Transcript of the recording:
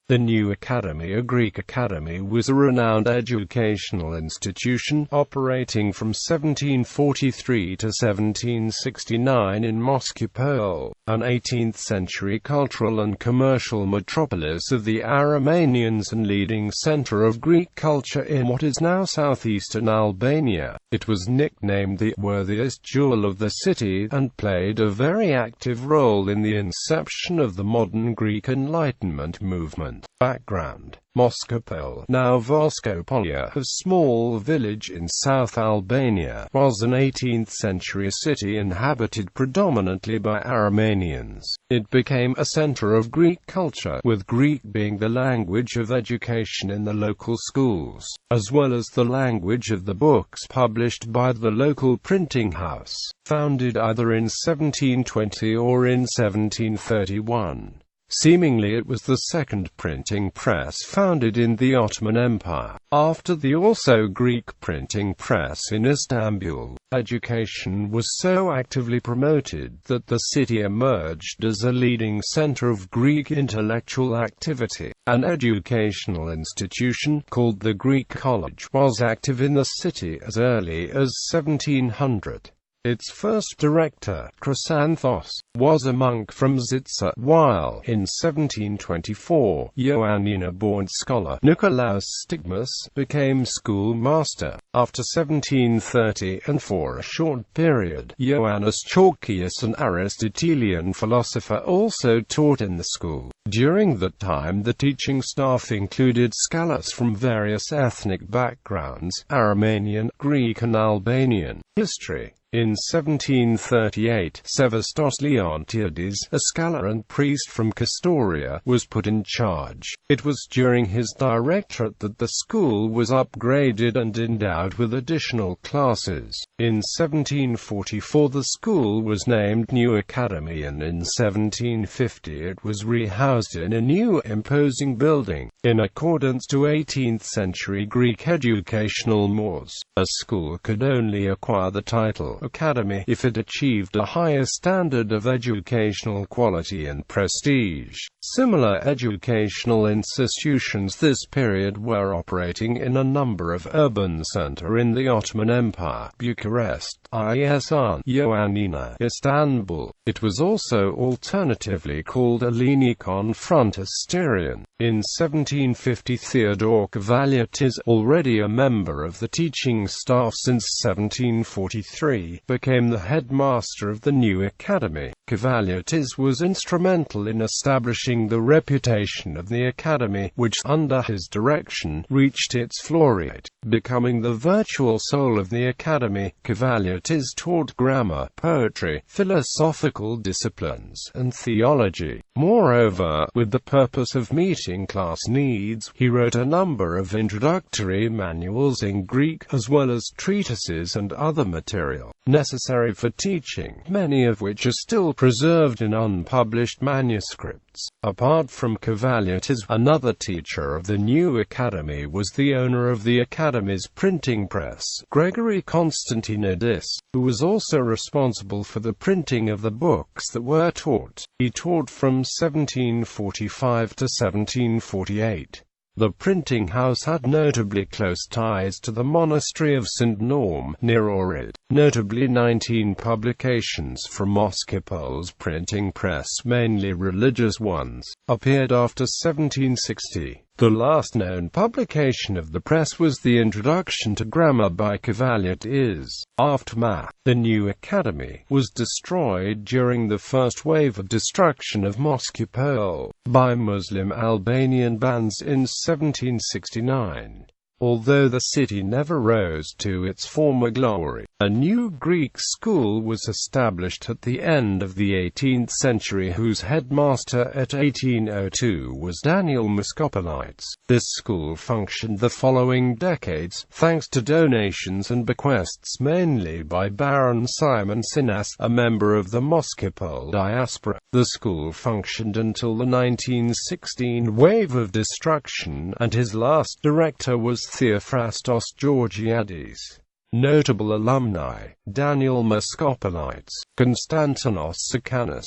The new academy, a Greek academy, was a renowned educational institution, operating from 1743 to 1769 in Moscopole, an 18th-century cultural and commercial metropolis of the Aromanians and leading center of Greek culture in what is now southeastern Albania. It was nicknamed the worthiest jewel of the city, and played a very active role in the inception of the modern Greek Enlightenment movement. Background: Moscopole, now Moscopole, a small village in South Albania, was an 18th-century city inhabited predominantly by Aromanians. It became a center of Greek culture, with Greek being the language of education in the local schools, as well as the language of the books published by the local printing house, founded either in 1720 or in 1731. Seemingly it was the second printing press founded in the Ottoman Empire, after the also Greek printing press in Istanbul. Education was so actively promoted that the city emerged as a leading center of Greek intellectual activity. An educational institution, called the Greek College, was active in the city as early as 1700. Its first director, Chrysanthos, was a monk from Zitsa, while, in 1724, Ioannina-born scholar Nicolaus Stigmas became schoolmaster. After 1730, and for a short period, Ioannis Chalkius, an Aristotelian philosopher, also taught in the school. During that time the teaching staff included scholars from various ethnic backgrounds: Aromanian, Greek and Albanian. History. In 1738, Sevastos Leontiades, a scholar and priest from Castoria, was put in charge. It was during his directorate that the school was upgraded and endowed with additional classes. In 1744 the school was named New Academy, and in 1750 it was rehoused in a new imposing building. In accordance to 18th-century Greek educational mores, a school could only acquire the title academy if it achieved a higher standard of educational quality and prestige. Similar educational institutions this period were operating in a number of urban centers in the Ottoman Empire: Bucharest, Isan, Ioannina, Istanbul. It was also alternatively called Ellinikon Frontisterion. In 1750 Theodore Kavaliatis, already a member of the teaching staff since 1743, became the headmaster of the new academy. Kavaliatis was instrumental in establishing the reputation of the academy, which, under his direction, reached its flouriate, becoming the virtual soul of the academy. Kavaliatis taught grammar, poetry, philosophical disciplines, and theology. Moreover, with the purpose of meeting class needs, he wrote a number of introductory manuals in Greek, as well as treatises and other material necessary for teaching, many of which are still preserved in unpublished manuscripts. Apart from Kavaliatis, another teacher of the new academy was the owner of the academy's printing press, Gregory Constantinidis, who was also responsible for the printing of the books that were taught. He taught from 1745 to 1748. The printing house had notably close ties to the monastery of St. Norm, near Ohrid. Notably 19 publications from Moscopole's printing press, mainly religious ones, appeared after 1760. The last known publication of the press was the Introduction to Grammar by Kavaliatis. Aftermath. The new academy was destroyed during the first wave of destruction of Moscopole by Muslim Albanian bands in 1769. Although the city never rose to its former glory, a new Greek school was established at the end of the 18th century, whose headmaster at 1802 was Daniel Moscopolites. This school functioned the following decades, thanks to donations and bequests mainly by Baron Simon Sinas, a member of the Moscopole diaspora. The school functioned until the 1916 wave of destruction, and his last director was Theophrastos Georgiadis. Notable alumni: Daniel Moscopolites, Konstantinos Sakanis,